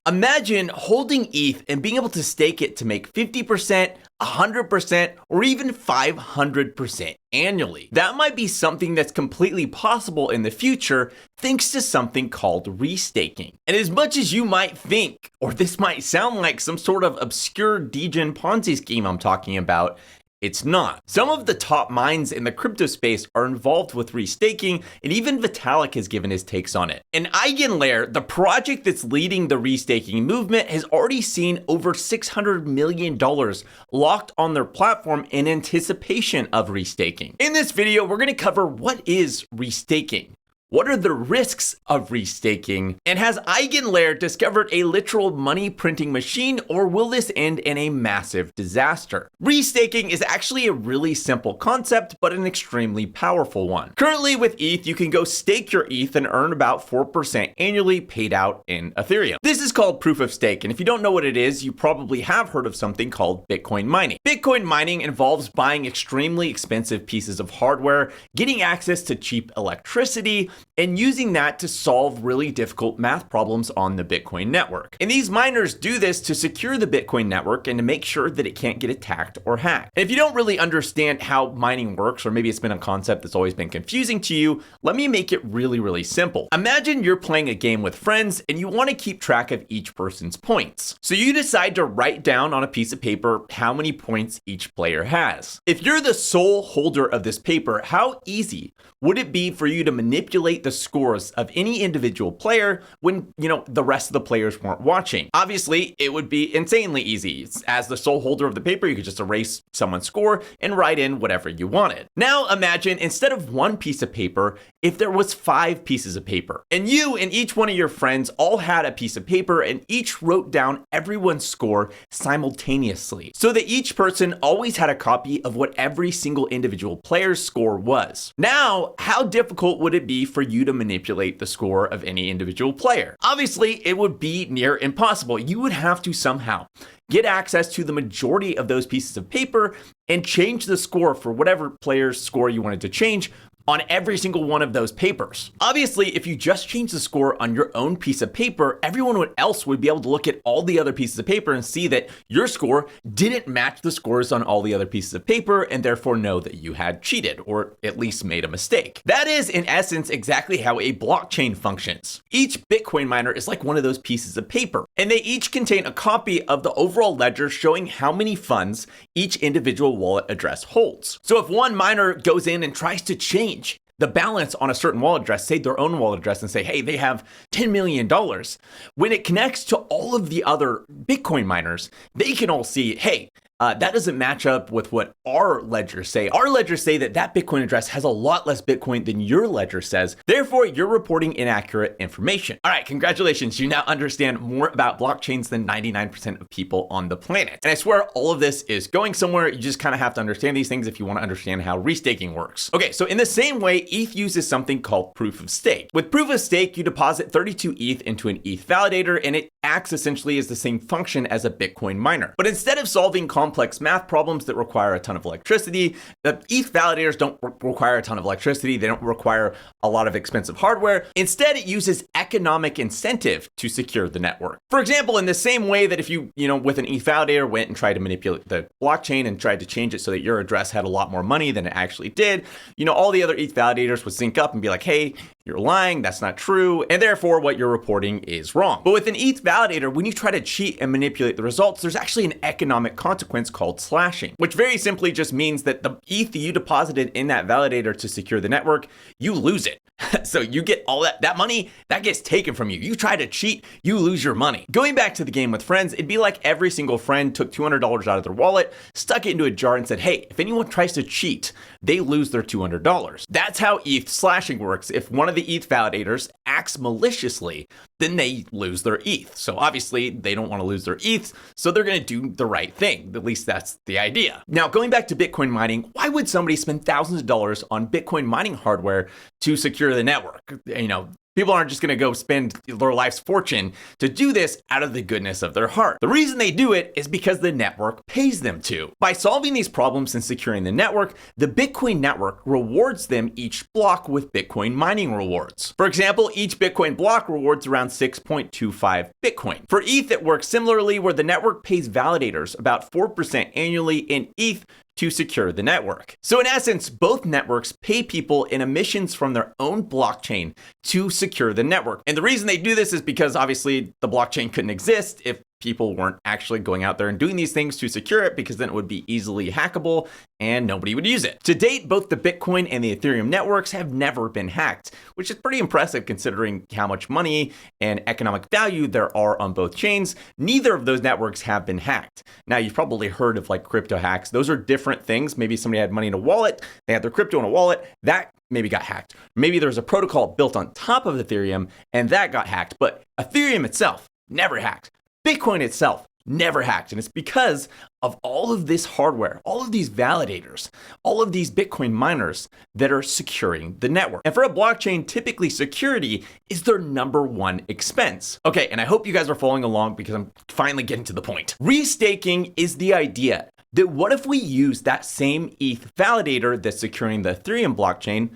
Imagine holding ETH and being able to stake it to make 50%, 100%, or even 500% annually. That might be something that's completely possible in the future thanks to something called restaking. And as much as you might think, or this might sound like some sort of obscure degen Ponzi scheme I'm talking about, it's not. Some of the top minds in the crypto space are involved with restaking, and even Vitalik has given his takes on it. And EigenLayer, the project that's leading the restaking movement, has already seen over $600 million locked on their platform in anticipation of restaking. In this video, we're gonna cover what is restaking. What are the risks of restaking? And has EigenLayer discovered a literal money printing machine, or will this end in a massive disaster? Restaking is actually a really simple concept, but an extremely powerful one. Currently with ETH, you can go stake your ETH and earn about 4% annually paid out in Ethereum. This is called proof of stake, and if you don't know what it is, you probably have heard of something called Bitcoin mining. Bitcoin mining involves buying extremely expensive pieces of hardware, getting access to cheap electricity, and using that to solve really difficult math problems on the Bitcoin network. And these miners do this to secure the Bitcoin network and to make sure that it can't get attacked or hacked. And if you don't really understand how mining works, or maybe it's been a concept that's always been confusing to you, let me make it really simple. Imagine you're playing a game with friends and you want to keep track of each person's points. So you decide to write down on a piece of paper how many points each player has. If you're the sole holder of this paper, how easy would it be for you to manipulate the scores of any individual player when, the rest of the players weren't watching? Obviously, it would be insanely easy. As the sole holder of the paper, you could just erase someone's score and write in whatever you wanted. Now imagine instead of one piece of paper, if there was 5 pieces of paper, and you and each one of your friends all had a piece of paper and each wrote down everyone's score simultaneously, so that each person always had a copy of what every single individual player's score was. Now, how difficult would it be for you to manipulate the score of any individual player? Obviously, it would be near impossible. You would have to somehow get access to the majority of those pieces of paper and change the score for whatever player's score you wanted to change on every single one of those papers. Obviously, if you just change the score on your own piece of paper, everyone else would be able to look at all the other pieces of paper and see that your score didn't match the scores on all the other pieces of paper, and therefore know that you had cheated, or at least made a mistake. That is, in essence, exactly how a blockchain functions. Each Bitcoin miner is like one of those pieces of paper, and they each contain a copy of the overall ledger showing how many funds each individual wallet address holds. So if one miner goes in and tries to change the balance on a certain wallet address, say their own wallet address, and say, hey, they have $10 million. When it connects to all of the other Bitcoin miners, they can all see, hey, that doesn't match up with what our ledgers say. Our ledgers say that that Bitcoin address has a lot less Bitcoin than your ledger says. Therefore, you're reporting inaccurate information. All right, congratulations. You now understand more about blockchains than 99% of people on the planet. And I swear all of this is going somewhere. You just kind of have to understand these things if you want to understand how restaking works. Okay, so in the same way, ETH uses something called proof of stake. With proof of stake, you deposit 32 ETH into an ETH validator, and it acts essentially as the same function as a Bitcoin miner. But instead of solving complex math problems that require a ton of electricity, the ETH validators don't require a ton of electricity. They don't require a lot of expensive hardware. Instead, it uses economic incentive to secure the network. For example, in the same way that if you, with an ETH validator went and tried to manipulate the blockchain and tried to change it so that your address had a lot more money than it actually did, all the other ETH validators would sync up and be like, hey, you're lying, that's not true, and therefore what you're reporting is wrong. But with an ETH validator, when you try to cheat and manipulate the results, there's actually an economic consequence called slashing, which very simply just means that the ETH you deposited in that validator to secure the network, you lose it. So you get all that money, that gets taken from you. You try to cheat, you lose your money. Going back to the game with friends, it'd be like every single friend took $200 out of their wallet, stuck it into a jar and said, hey, if anyone tries to cheat, they lose their $200. That's how ETH slashing works. If one of the ETH validators acts maliciously, then they lose their ETH. So obviously they don't want to lose their ETH, so they're going to do the right thing. At least that's the idea. Now, going back to Bitcoin mining, why would somebody spend thousands of dollars on Bitcoin mining hardware to secure the network? People aren't just going to go spend their life's fortune to do this out of the goodness of their heart. The reason they do it is because the network pays them to. By solving these problems and securing the network, the Bitcoin network rewards them each block with Bitcoin mining rewards. For example, each Bitcoin block rewards around 6.25 Bitcoin. For ETH, it works similarly, where the network pays validators about 4% annually in ETH to secure the network. So in essence, both networks pay people in emissions from their own blockchain to secure the network. And the reason they do this is because obviously the blockchain couldn't exist if people weren't actually going out there and doing these things to secure it, because then it would be easily hackable and nobody would use it. To date, both the Bitcoin and the Ethereum networks have never been hacked, which is pretty impressive considering how much money and economic value there are on both chains. Neither of those networks have been hacked. Now, you've probably heard of like crypto hacks. Those are different things. Maybe somebody had money in a wallet, they had their crypto in a wallet, that maybe got hacked. Maybe there's a protocol built on top of Ethereum and that got hacked, but Ethereum itself never hacked. Bitcoin itself never hacked. And it's because of all of this hardware, all of these validators, all of these Bitcoin miners that are securing the network. And for a blockchain, typically security is their number one expense. Okay, and I hope you guys are following along because I'm finally getting to the point. Restaking is the idea that what if we use that same ETH validator that's securing the Ethereum blockchain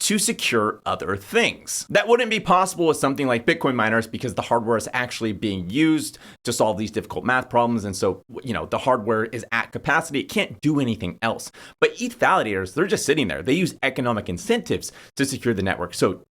to secure other things. That wouldn't be possible with something like Bitcoin miners because the hardware is actually being used to solve these difficult math problems. And so, the hardware is at capacity. It can't do anything else. But ETH validators, they're just sitting there. They use economic incentives to secure the network. So,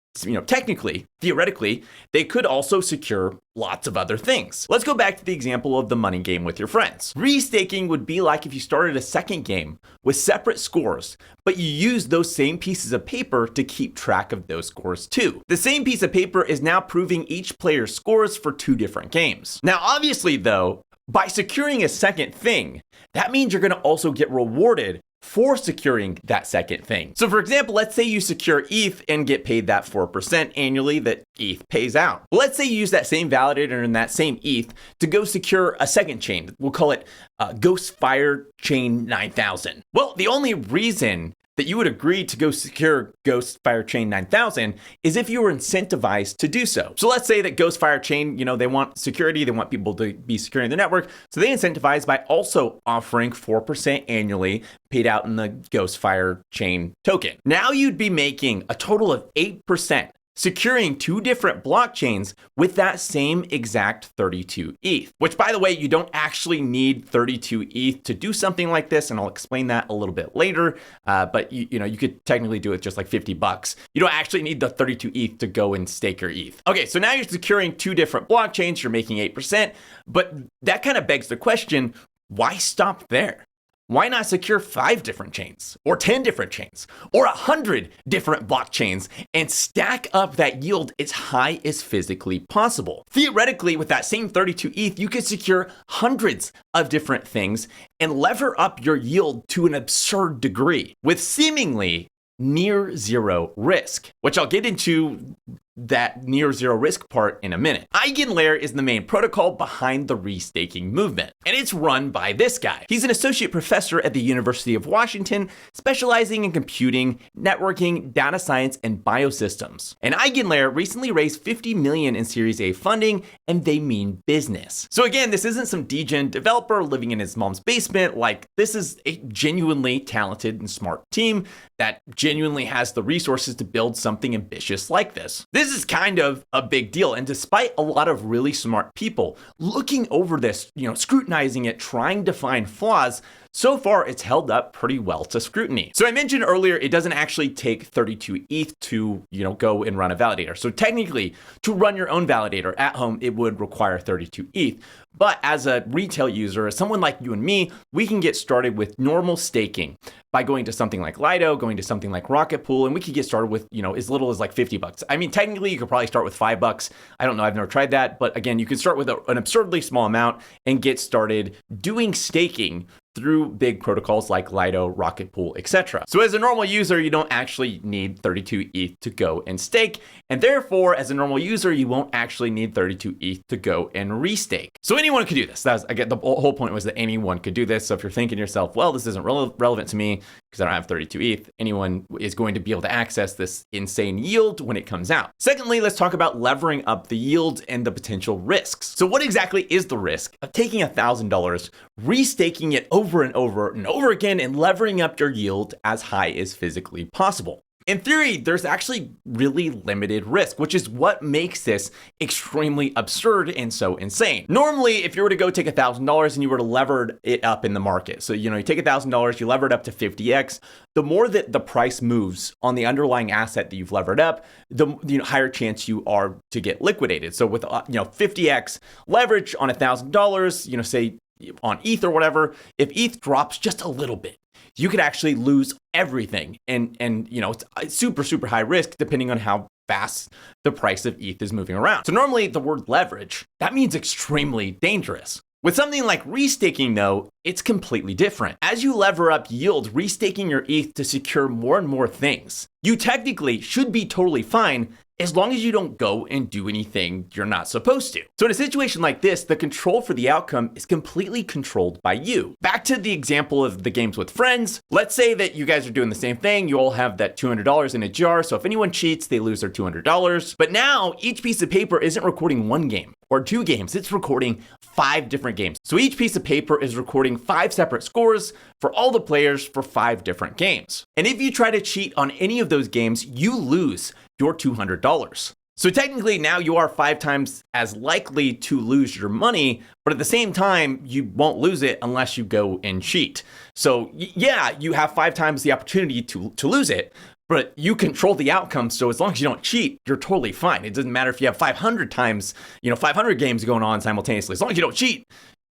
technically, theoretically, they could also secure lots of other things. Let's go back to the example of the money game with your friends. Restaking would be like if you started a second game with separate scores, but you use those same pieces of paper to keep track of those scores too. The same piece of paper is now proving each player's scores for two different games. Now, obviously though, by securing a second thing, that means you're going to also get rewarded for securing that second thing. So for example, let's say you secure ETH and get paid that 4% annually that ETH pays out. Well, let's say you use that same validator and that same ETH to go secure a second chain. We'll call it Ghostfire Chain 9000. Well, the only reason that you would agree to go secure Ghostfire Chain 9000 is if you were incentivized to do so. So let's say that Ghostfire Chain, they want security, they want people to be securing the network. So they incentivize by also offering 4% annually paid out in the Ghostfire Chain token. Now you'd be making a total of 8%. Securing two different blockchains with that same exact 32 ETH, which by the way, you don't actually need 32 ETH to do something like this. And I'll explain that a little bit later. But you could technically do it just like $50. You don't actually need the 32 ETH to go and stake your ETH. Okay, so now you're securing two different blockchains, you're making 8%, but that kind of begs the question, why stop there? Why not secure 5 different chains or 10 different chains or 100 different blockchains and stack up that yield as high as physically possible? Theoretically, with that same 32 ETH, you could secure hundreds of different things and lever up your yield to an absurd degree with seemingly near zero risk, which I'll get into that near zero risk part in a minute. EigenLayer is the main protocol behind the restaking movement, and it's run by this guy. He's an associate professor at the University of Washington, specializing in computing, networking, data science, and biosystems. And EigenLayer recently raised $50 million in Series A funding, and they mean business. So again, this isn't some degen developer living in his mom's basement. Like, this is a genuinely talented and smart team that genuinely has the resources to build something ambitious like this. This is kind of a big deal. And despite a lot of really smart people looking over this, scrutinizing it, trying to find flaws, so far it's held up pretty well to scrutiny. So I mentioned earlier, it doesn't actually take 32 ETH to, go and run a validator. So technically, to run your own validator at home, it would require 32 ETH. But as a retail user, as someone like you and me, we can get started with normal staking by going to something like Lido, going to something like Rocket Pool, and we could get started with, as little as like $50. I mean, technically you could probably start with $5. I don't know, I've never tried that. But again, you could start with an absurdly small amount and get started doing staking through big protocols like Lido, Rocket Pool, etc. So as a normal user, you don't actually need 32 ETH to go and stake. And therefore, as a normal user, you won't actually need 32 ETH to go and restake. So anyone could do this. Again, the whole point was that anyone could do this. So if you're thinking to yourself, well, this isn't relevant to me, because I don't have 32 ETH, anyone is going to be able to access this insane yield when it comes out. Secondly, let's talk about levering up the yield and the potential risks. So what exactly is the risk of taking $1,000, restaking it over and over and over again, and levering up your yield as high as physically possible? In theory, there's actually really limited risk, which is what makes this extremely absurd and so insane. Normally, if you were to go take $1,000 and you were to lever it up in the market, so you take $1,000, you lever it up to 50x, the more that the price moves on the underlying asset that you've levered up, the higher chance you are to get liquidated. So with 50x leverage on $1,000, say on ETH or whatever, if ETH drops just a little bit, you could actually lose everything. And it's super, super high risk depending on how fast the price of ETH is moving around. So normally the word leverage, that means extremely dangerous. With something like restaking though, it's completely different. As you lever up yield, restaking your ETH to secure more and more things, you technically should be totally fine as long as you don't go and do anything you're not supposed to. So in a situation like this, the control for the outcome is completely controlled by you. Back to the example of the games with friends. Let's say that you guys are doing the same thing. You all have that $200 in a jar. So if anyone cheats, they lose their $200. But now each piece of paper isn't recording one game or two games. It's recording 5 different games. So each piece of paper is recording 5 separate scores for all the players for 5 different games. And if you try to cheat on any of those games, you lose your $200. So technically now you are 5 times as likely to lose your money, but at the same time, you won't lose it unless you go and cheat. So yeah, you have 5 times the opportunity to lose it, but you control the outcome. So as long as you don't cheat, you're totally fine. It doesn't matter if you have 500 times, 500 games going on simultaneously. As long as you don't cheat,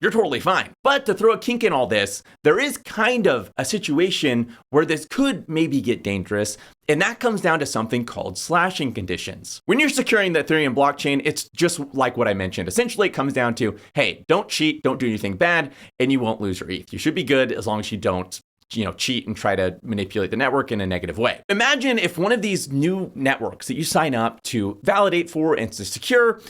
you're totally fine. But to throw a kink in all this, there is kind of a situation where this could maybe get dangerous, and that comes down to something called slashing conditions. When you're securing the Ethereum blockchain, it's just like what I mentioned. Essentially, it comes down to, hey, don't cheat, don't do anything bad, and you won't lose your ETH. You should be good as long as you don't cheat and try to manipulate the network in a negative way. Imagine if one of these new networks that you sign up to validate for and to secure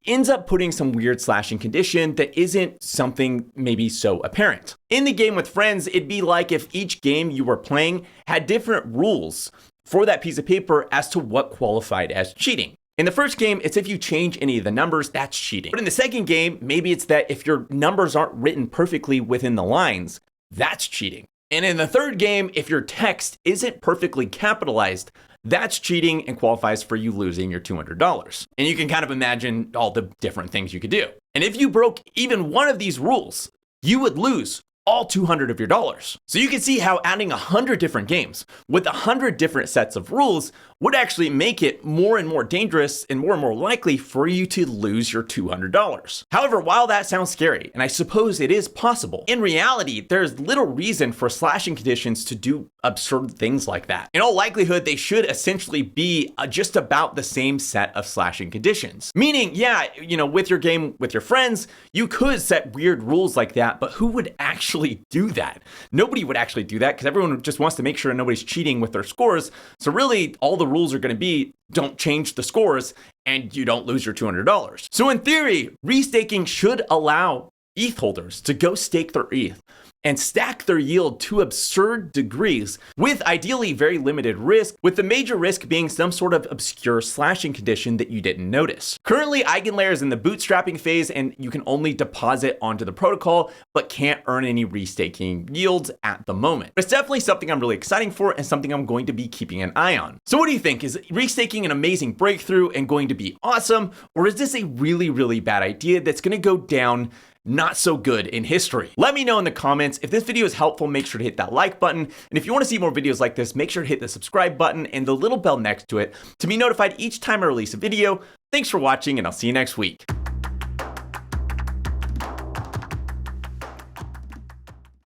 ends up putting some weird slashing condition that isn't something maybe so apparent. In the game with friends, it'd be like if each game you were playing had different rules for that piece of paper as to what qualified as cheating. In the first game, it's if you change any of the numbers, that's cheating. But in the second game, maybe it's that if your numbers aren't written perfectly within the lines, that's cheating. And in the third game, if your text isn't perfectly capitalized, that's cheating and qualifies for you losing your $200. And you can kind of imagine all the different things you could do. And if you broke even one of these rules, you would lose all 200 of your dollars. So you can see how adding 100 different games with 100 different sets of rules would actually make it more and more dangerous and more likely for you to lose your $200. However, while that sounds scary, and I suppose it is possible, in reality, there's little reason for slashing conditions to do absurd things like that. In all likelihood, they should essentially be just about the same set of slashing conditions. Meaning, yeah, with your game with your friends, you could set weird rules like that, but who would actually do that? Nobody would actually do that because everyone just wants to make sure nobody's cheating with their scores. So really, all the rules are going to be don't change the scores and you don't lose your $200. So in theory, restaking should allow ETH holders to go stake their ETH and stack their yield to absurd degrees with ideally very limited risk, with the major risk being some sort of obscure slashing condition that you didn't notice. Currently, EigenLayer is in the bootstrapping phase and you can only deposit onto the protocol, but can't earn any restaking yields at the moment. But it's definitely something I'm really excited for and something I'm going to be keeping an eye on. So what do you think? Is restaking an amazing breakthrough and going to be awesome? Or is this a really, really bad idea that's gonna go down not so good in history? Let me know in the comments. If this video is helpful, make sure to hit that like button. And if you want to see more videos like this, make sure to hit the subscribe button and the little bell next to it to be notified each time I release a video. Thanks for watching, and I'll see you next week.